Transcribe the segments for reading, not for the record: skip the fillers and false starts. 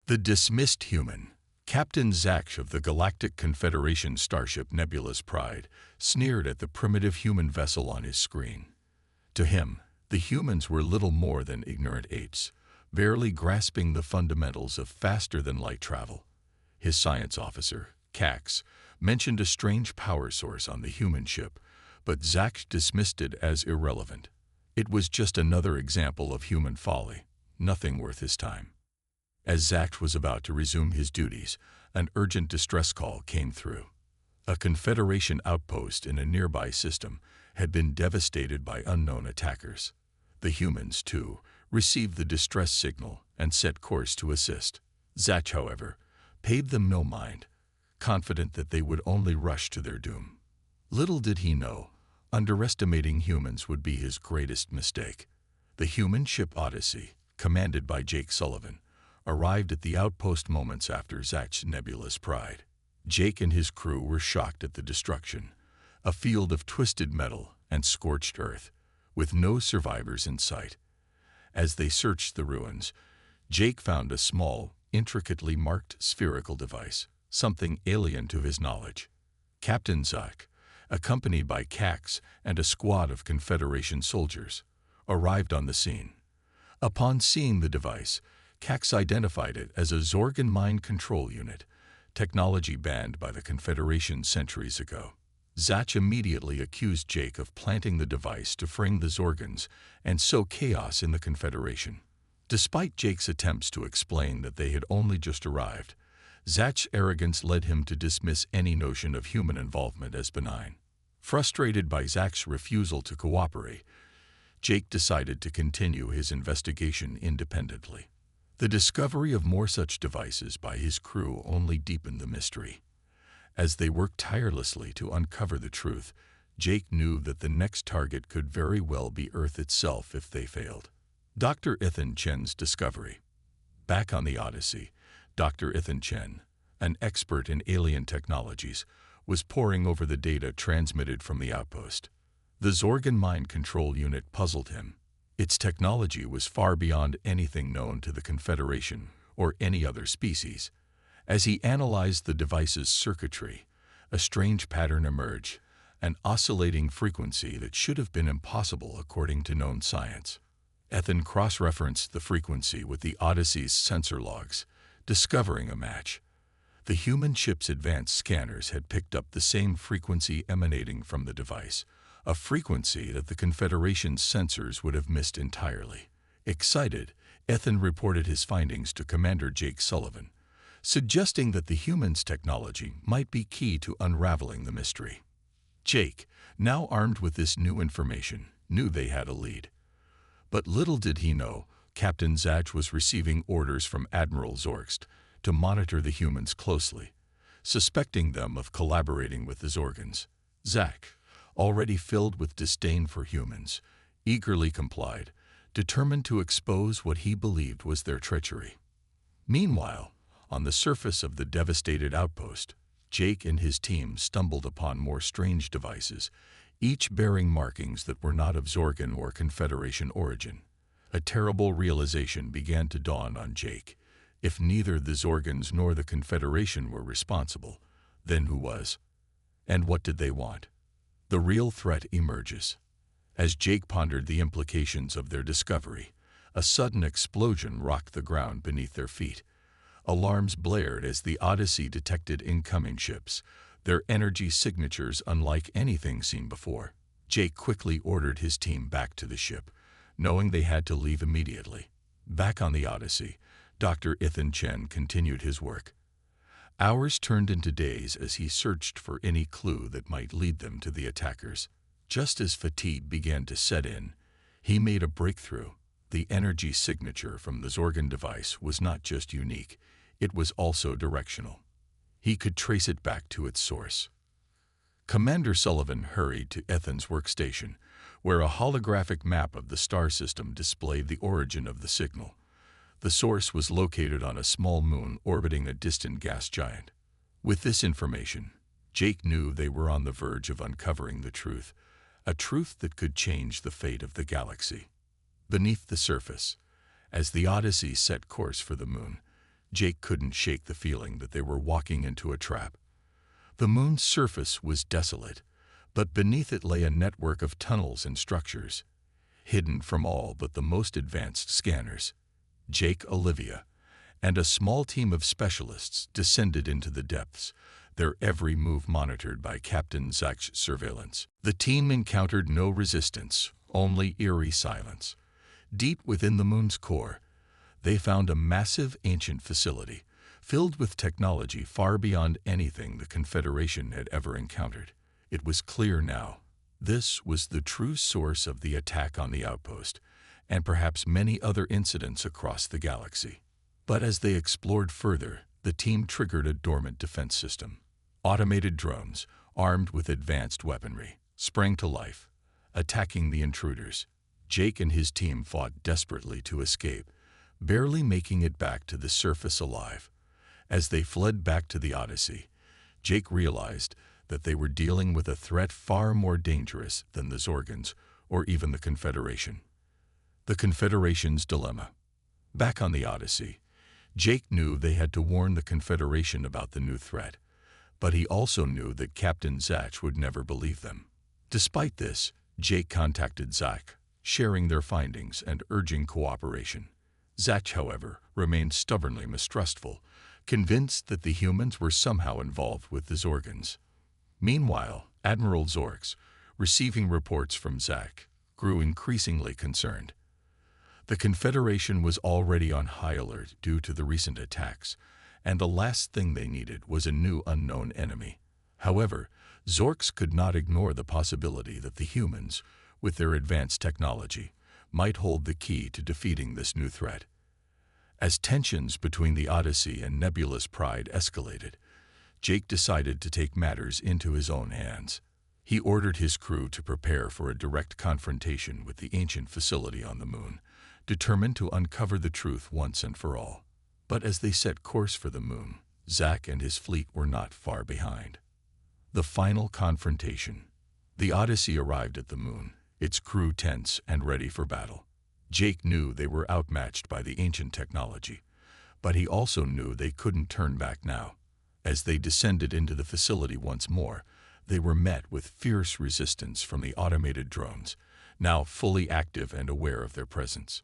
The dismissed human, Captain Zaksh of the Galactic Confederation starship Nebula's Pride, sneered at the primitive human vessel on his screen. To him, the humans were little more than ignorant apes, barely grasping the fundamentals of faster-than-light travel. His science officer, Cax, mentioned a strange power source on the human ship, but Zaksh dismissed it as irrelevant. It was just another example of human folly, nothing worth his time. As Zaksh was about to resume his duties, an urgent distress call came through. A Confederation outpost in a nearby system had been devastated by unknown attackers. The humans, too, received the distress signal and set course to assist. Zaksh, however, paid them no mind, confident that they would only rush to their doom. Little did he know, underestimating humans would be his greatest mistake. The human ship Odyssey, commanded by Jake Sullivan, arrived at the outpost moments after Zaksh's Nebula's Pride. Jake and his crew were shocked at the destruction, a field of twisted metal and scorched earth, with no survivors in sight. As they searched the ruins, Jake found a small, intricately marked spherical device, something alien to his knowledge. Captain Zaksh, accompanied by Cax and a squad of Confederation soldiers, arrived on the scene. Upon seeing the device, Cax identified it as a Zorgan mind control unit, technology banned by the Confederation centuries ago. Zaksh immediately accused Jake of planting the device to frame the Zorgans and sow chaos in the Confederation. Despite Jake's attempts to explain that they had only just arrived, Zaksh's arrogance led him to dismiss any notion of human involvement as benign. Frustrated by Zaksh's refusal to cooperate, Jake decided to continue his investigation independently. The discovery of more such devices by his crew only deepened the mystery. As they worked tirelessly to uncover the truth, Jake knew that the next target could very well be Earth itself if they failed. Dr. Ethan Chen's discovery. Back on the Odyssey, Dr. Ethan Chen, an expert in alien technologies, was poring over the data transmitted from the outpost. The Zorgan mind control unit puzzled him. Its technology was far beyond anything known to the Confederation or any other species. As he analyzed the device's circuitry, a strange pattern emerged, an oscillating frequency that should have been impossible according to known science. Ethan cross-referenced the frequency with the Odyssey's sensor logs, discovering a match. The human ship's advanced scanners had picked up the same frequency emanating from the device, a frequency that the Confederation's sensors would have missed entirely. Excited, Ethan reported his findings to Commander Jake Sullivan, suggesting that the humans' technology might be key to unraveling the mystery. Jake, now armed with this new information, knew they had a lead. But little did he know, Captain Zaksh was receiving orders from Admiral Zorgst to monitor the humans closely, suspecting them of collaborating with the Zorgans. Zaksh, already filled with disdain for humans, eagerly complied, determined to expose what he believed was their treachery. Meanwhile, on the surface of the devastated outpost, Jake and his team stumbled upon more strange devices, each bearing markings that were not of Zorgan or Confederation origin. A terrible realization began to dawn on Jake. If neither the Zorgans nor the Confederation were responsible, then who was? And what did they want? The real threat emerges. As Jake pondered the implications of their discovery, a sudden explosion rocked the ground beneath their feet. Alarms blared as the Odyssey detected incoming ships, their energy signatures unlike anything seen before. Jake quickly ordered his team back to the ship, knowing they had to leave immediately. Back on the Odyssey, Dr. Ethan Chen continued his work. Hours turned into days as he searched for any clue that might lead them to the attackers. Just as fatigue began to set in, he made a breakthrough. The energy signature from the Zorgan device was not just unique, it was also directional. He could trace it back to its source. Commander Sullivan hurried to Ethan's workstation, where a holographic map of the star system displayed the origin of the signal. The source was located on a small moon orbiting a distant gas giant. With this information, Jake knew they were on the verge of uncovering the truth, a truth that could change the fate of the galaxy. Beneath the surface, as the Odyssey set course for the moon, Jake couldn't shake the feeling that they were walking into a trap. The moon's surface was desolate, but beneath it lay a network of tunnels and structures, hidden from all but the most advanced scanners. Jake, Olivia, and a small team of specialists descended into the depths, their every move monitored by Captain Zach's surveillance. The team encountered no resistance, only eerie silence. Deep within the moon's core, they found a massive ancient facility, filled with technology far beyond anything the Confederation had ever encountered. It was clear now. This was the true source of the attack on the outpost, and perhaps many other incidents across the galaxy. But as they explored further, the team triggered a dormant defense system. Automated drones, armed with advanced weaponry, sprang to life, attacking the intruders. Jake and his team fought desperately to escape, barely making it back to the surface alive. As they fled back to the Odyssey, Jake realized that they were dealing with a threat far more dangerous than the Zorgans or even the Confederation. The Confederation's dilemma. Back on the Odyssey, Jake knew they had to warn the Confederation about the new threat, but he also knew that Captain Zach would never believe them. Despite this, Jake contacted Zach, sharing their findings and urging cooperation. Zach, however, remained stubbornly mistrustful, convinced that the humans were somehow involved with the Zorgans. Meanwhile, Admiral Orcs, receiving reports from Zach, grew increasingly concerned. The Confederation was already on high alert due to the recent attacks, and the last thing they needed was a new unknown enemy. However, Zorks could not ignore the possibility that the humans, with their advanced technology, might hold the key to defeating this new threat. As tensions between the Odyssey and Nebula's Pride escalated, Jake decided to take matters into his own hands. He ordered his crew to prepare for a direct confrontation with the ancient facility on the moon, determined to uncover the truth once and for all. But as they set course for the moon, Zach and his fleet were not far behind. The final confrontation. The Odyssey arrived at the moon, its crew tense and ready for battle. Jake knew they were outmatched by the ancient technology, but he also knew they couldn't turn back now. As they descended into the facility once more, they were met with fierce resistance from the automated drones, now fully active and aware of their presence.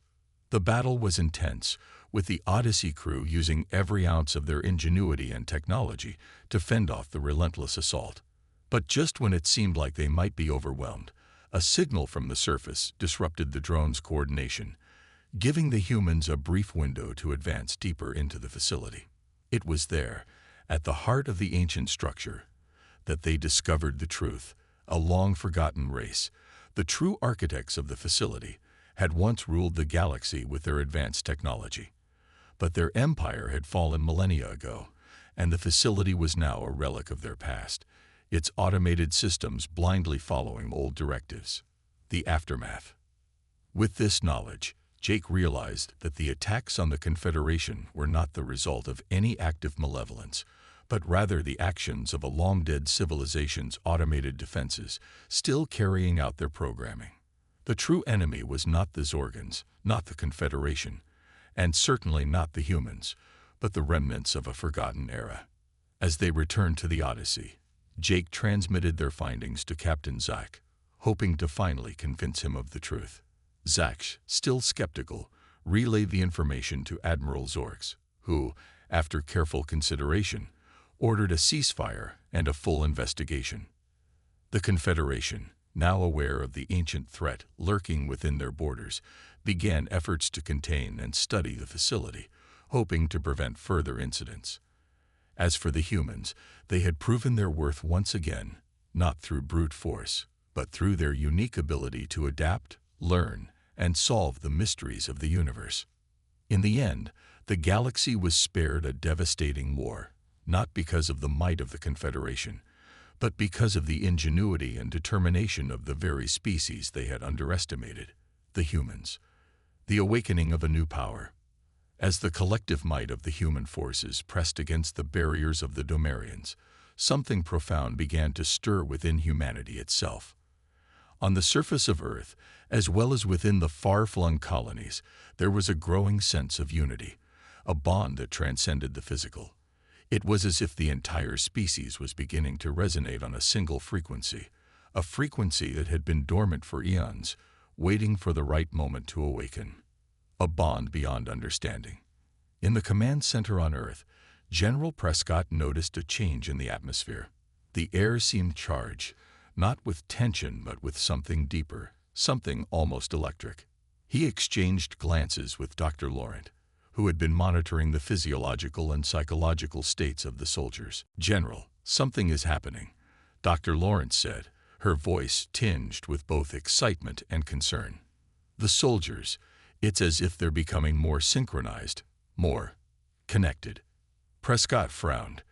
The battle was intense, with the Odyssey crew using every ounce of their ingenuity and technology to fend off the relentless assault. But just when it seemed like they might be overwhelmed, a signal from the surface disrupted the drone's coordination, giving the humans a brief window to advance deeper into the facility. It was there, at the heart of the ancient structure, that they discovered the truth. A long-forgotten race, the true architects of the facility, had once ruled the galaxy with their advanced technology. But their empire had fallen millennia ago, and the facility was now a relic of their past, its automated systems blindly following old directives. The aftermath. With this knowledge, Jake realized that the attacks on the Confederation were not the result of any active malevolence, but rather the actions of a long-dead civilization's automated defenses still carrying out their programming. The true enemy was not the Zorgans, not the Confederation, and certainly not the humans, but the remnants of a forgotten era. As they returned to the Odyssey, Jake transmitted their findings to Captain Zach, hoping to finally convince him of the truth. Zach, still skeptical, relayed the information to Admiral Orcs, who, after careful consideration, ordered a ceasefire and a full investigation. The Confederation, now aware of the ancient threat lurking within their borders, began efforts to contain and study the facility, hoping to prevent further incidents. As for the humans, they had proven their worth once again, not through brute force, but through their unique ability to adapt, learn, and solve the mysteries of the universe. In the end, the galaxy was spared a devastating war, not because of the might of the Confederation, but because of the ingenuity and determination of the very species they had underestimated, the humans. The awakening of a new power. As the collective might of the human forces pressed against the barriers of the Domarians, something profound began to stir within humanity itself. On the surface of Earth, as well as within the far-flung colonies, there was a growing sense of unity, a bond that transcended the physical. It was as if the entire species was beginning to resonate on a single frequency, a frequency that had been dormant for eons, waiting for the right moment to awaken. A bond beyond understanding. In the command center on Earth, General Prescott noticed a change in the atmosphere. The air seemed charged, not with tension but with something deeper, something almost electric. He exchanged glances with Dr. Laurent, who had been monitoring the physiological and psychological states of the soldiers. "General, something is happening," Dr. Laurent said, her voice tinged with both excitement and concern. "The soldiers, it's as if they're becoming more synchronized, more connected." Prescott frowned,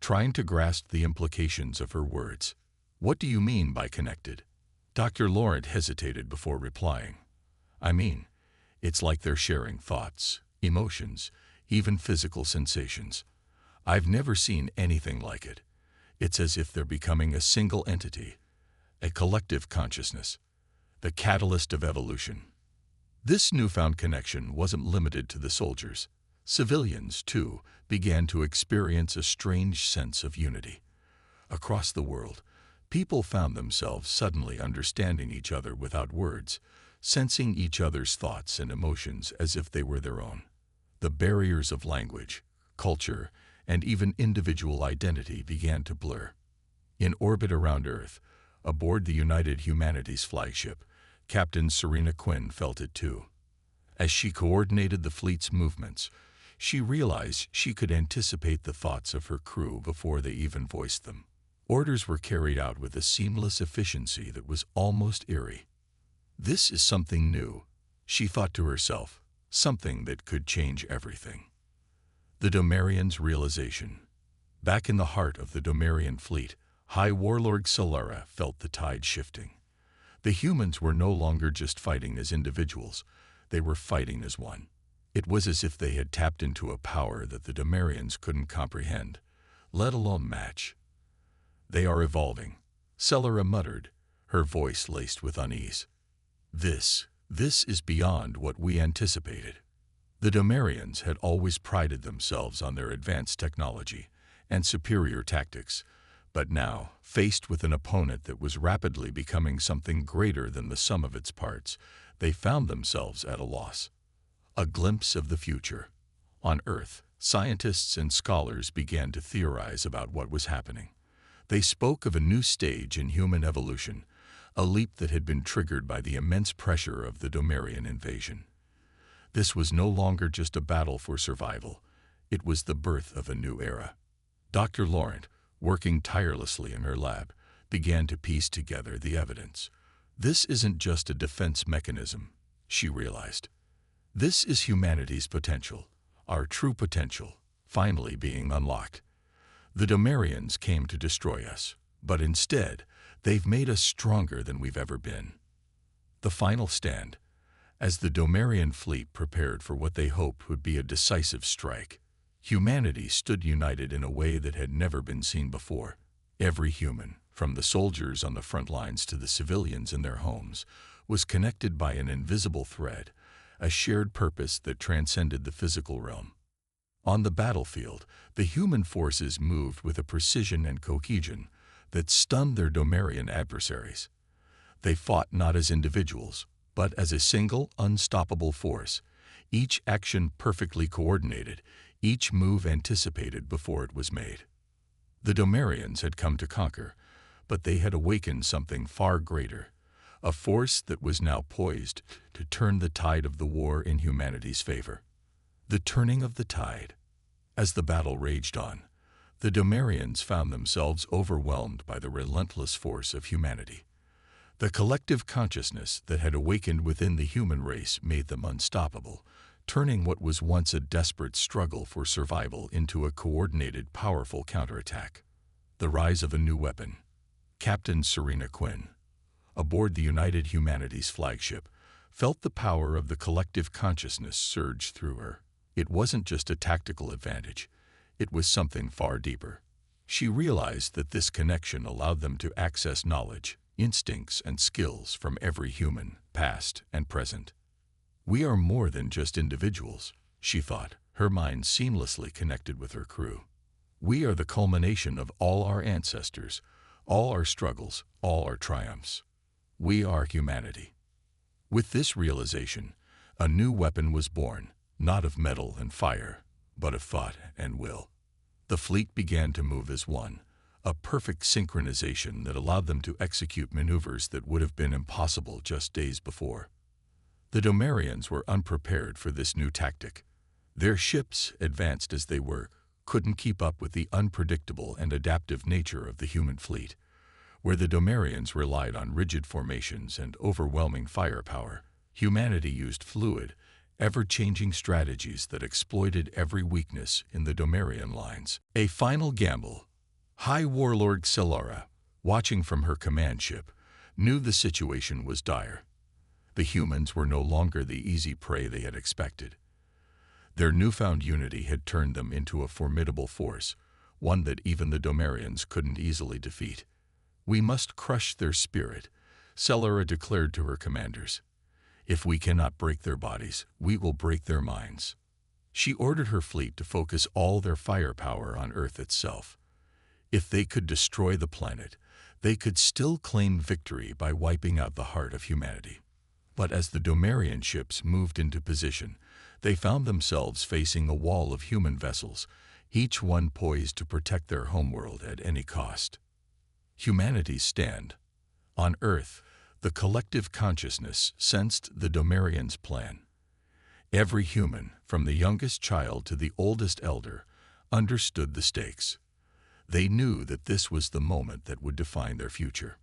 trying to grasp the implications of her words. "What do you mean by connected?" Dr. Laurent hesitated before replying. "I mean, it's like they're sharing thoughts, emotions, even physical sensations. I've never seen anything like it. It's as if they're becoming a single entity, a collective consciousness, the catalyst of evolution." This newfound connection wasn't limited to the soldiers. Civilians, too, began to experience a strange sense of unity. Across the world, people found themselves suddenly understanding each other without words, sensing each other's thoughts and emotions as if they were their own. The barriers of language, culture, and even individual identity began to blur. In orbit around Earth, aboard the United Humanities flagship, Captain Serena Quinn felt it too. As she coordinated the fleet's movements, she realized she could anticipate the thoughts of her crew before they even voiced them. Orders were carried out with a seamless efficiency that was almost eerie. "This is something new," she thought to herself, "something that could change everything." The Domarian's realization. Back in the heart of the Domarian fleet, High Warlord Solara felt the tide shifting. The humans were no longer just fighting as individuals, they were fighting as one. It was as if they had tapped into a power that the Domarians couldn't comprehend, let alone match. "They are evolving," Solara muttered, her voice laced with unease. This is beyond what we anticipated." The Domarians had always prided themselves on their advanced technology and superior tactics, but now, faced with an opponent that was rapidly becoming something greater than the sum of its parts, they found themselves at a loss. A glimpse of the future. On Earth, scientists and scholars began to theorize about what was happening. They spoke of a new stage in human evolution, a leap that had been triggered by the immense pressure of the Domarian invasion. This was no longer just a battle for survival, it was the birth of a new era. Dr. Laurent, working tirelessly in her lab, began to piece together the evidence. This isn't just a defense mechanism, she realized. This is humanity's potential, our true potential, finally being unlocked. The Domarians came to destroy us, but instead, they've made us stronger than we've ever been. The final stand. As the Domarian fleet prepared for what they hoped would be a decisive strike, humanity stood united in a way that had never been seen before. Every human, from the soldiers on the front lines to the civilians in their homes, was connected by an invisible thread, a shared purpose that transcended the physical realm. On the battlefield, the human forces moved with a precision and cohesion that stunned their Domarian adversaries. They fought not as individuals, but as a single, unstoppable force, each action perfectly coordinated, each move anticipated before it was made. The Domarians had come to conquer, but they had awakened something far greater, a force that was now poised to turn the tide of the war in humanity's favor. The turning of the tide. As the battle raged on, the Domarians found themselves overwhelmed by the relentless force of humanity. The collective consciousness that had awakened within the human race made them unstoppable, turning what was once a desperate struggle for survival into a coordinated, powerful counterattack. The rise of a new weapon. Captain Serena Quinn, aboard the United Humanities flagship, felt the power of the collective consciousness surge through her. It wasn't just a tactical advantage, it was something far deeper. She realized that this connection allowed them to access knowledge, instincts, and skills from every human, past and present. "We are more than just individuals," she thought, her mind seamlessly connected with her crew. We are the culmination of all our ancestors, all our struggles, all our triumphs. We are humanity. With this realization, a new weapon was born, not of metal and fire, but of thought and will. The fleet began to move as one, a perfect synchronization that allowed them to execute maneuvers that would have been impossible just days before. The Domarians were unprepared for this new tactic. Their ships, advanced as they were, couldn't keep up with the unpredictable and adaptive nature of the human fleet. Where the Domarians relied on rigid formations and overwhelming firepower, humanity used fluid, ever-changing strategies that exploited every weakness in the Domarian lines. A final gamble. High Warlord Celara, watching from her command ship, knew the situation was dire. The humans were no longer the easy prey they had expected. Their newfound unity had turned them into a formidable force, one that even the Domarians couldn't easily defeat. "We must crush their spirit," Celara declared to her commanders. "If we cannot break their bodies, we will break their minds." She ordered her fleet to focus all their firepower on Earth itself. If they could destroy the planet, they could still claim victory by wiping out the heart of humanity. But as the Domarian ships moved into position, they found themselves facing a wall of human vessels, each one poised to protect their homeworld at any cost. Humanity's stand. On Earth, the collective consciousness sensed the Domarians' plan. Every human, from the youngest child to the oldest elder, understood the stakes. They knew that this was the moment that would define their future.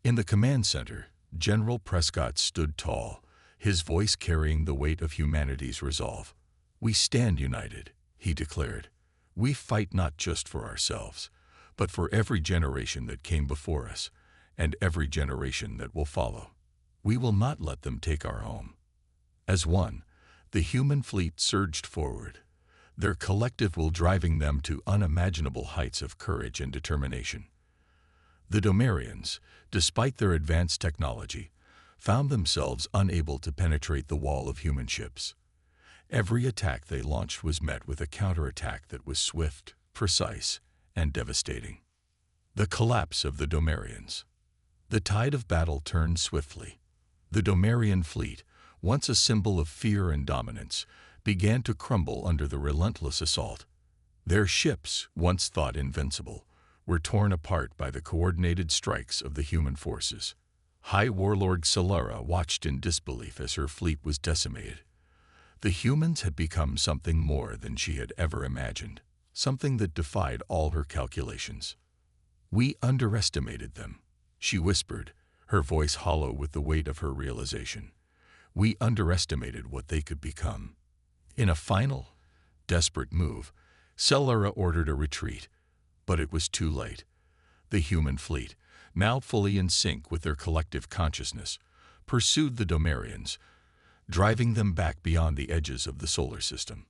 In the command center, General Prescott stood tall, his voice carrying the weight of humanity's resolve. "We stand united," he declared. "We fight not just for ourselves, but for every generation that came before us, and every generation that will follow. We will not let them take our home." As one, the human fleet surged forward, their collective will driving them to unimaginable heights of courage and determination. The Domarians, despite their advanced technology, found themselves unable to penetrate the wall of human ships. Every attack they launched was met with a counterattack that was swift, precise, and devastating. The collapse of the Domarians. The tide of battle turned swiftly. The Domarian fleet, once a symbol of fear and dominance, began to crumble under the relentless assault. Their ships, once thought invincible, were torn apart by the coordinated strikes of the human forces. High Warlord Celara watched in disbelief as her fleet was decimated. The humans had become something more than she had ever imagined, something that defied all her calculations. "We underestimated them," she whispered, her voice hollow with the weight of her realization. "We underestimated what they could become." In a final, desperate move, Celara ordered a retreat, but it was too late. The human fleet, now fully in sync with their collective consciousness, pursued the Domarians, driving them back beyond the edges of the solar system.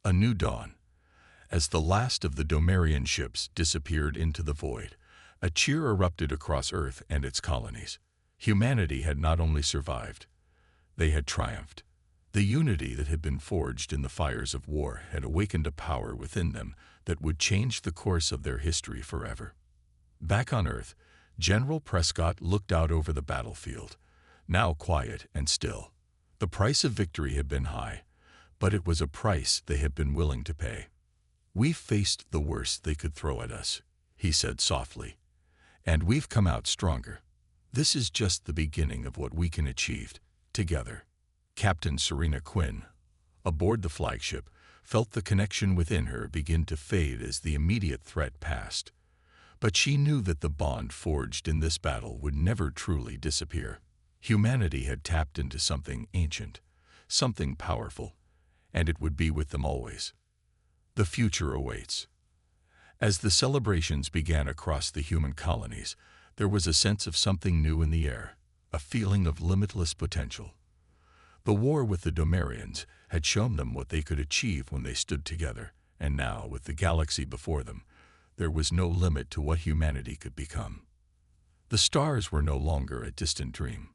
A new dawn. As the last of the Domarian ships disappeared into the void, a cheer erupted across Earth and its colonies. Humanity had not only survived, they had triumphed. The unity that had been forged in the fires of war had awakened a power within them that would change the course of their history forever. Back on Earth, General Prescott looked out over the battlefield, now quiet and still. The price of victory had been high, but it was a price they had been willing to pay. "We've faced the worst they could throw at us," he said softly, "and we've come out stronger. This is just the beginning of what we can achieve together." Captain Serena Quinn, aboard the flagship, felt the connection within her begin to fade as the immediate threat passed. But she knew that the bond forged in this battle would never truly disappear. Humanity had tapped into something ancient, something powerful, and it would be with them always. The future awaits. As the celebrations began across the human colonies, there was a sense of something new in the air, a feeling of limitless potential. The war with the Domarians had shown them what they could achieve when they stood together, and now, with the galaxy before them, there was no limit to what humanity could become. The stars were no longer a distant dream.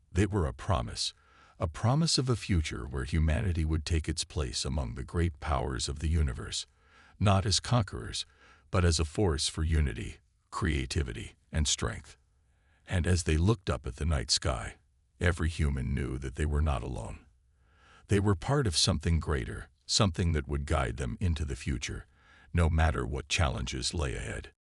They were a promise a promise of a future where humanity would take its place among the great powers of the universe, not as conquerors, but as a force for unity, creativity, and strength. And as they looked up at the night sky, every human knew that they were not alone. They were part of something greater, something that would guide them into the future, no matter what challenges lay ahead.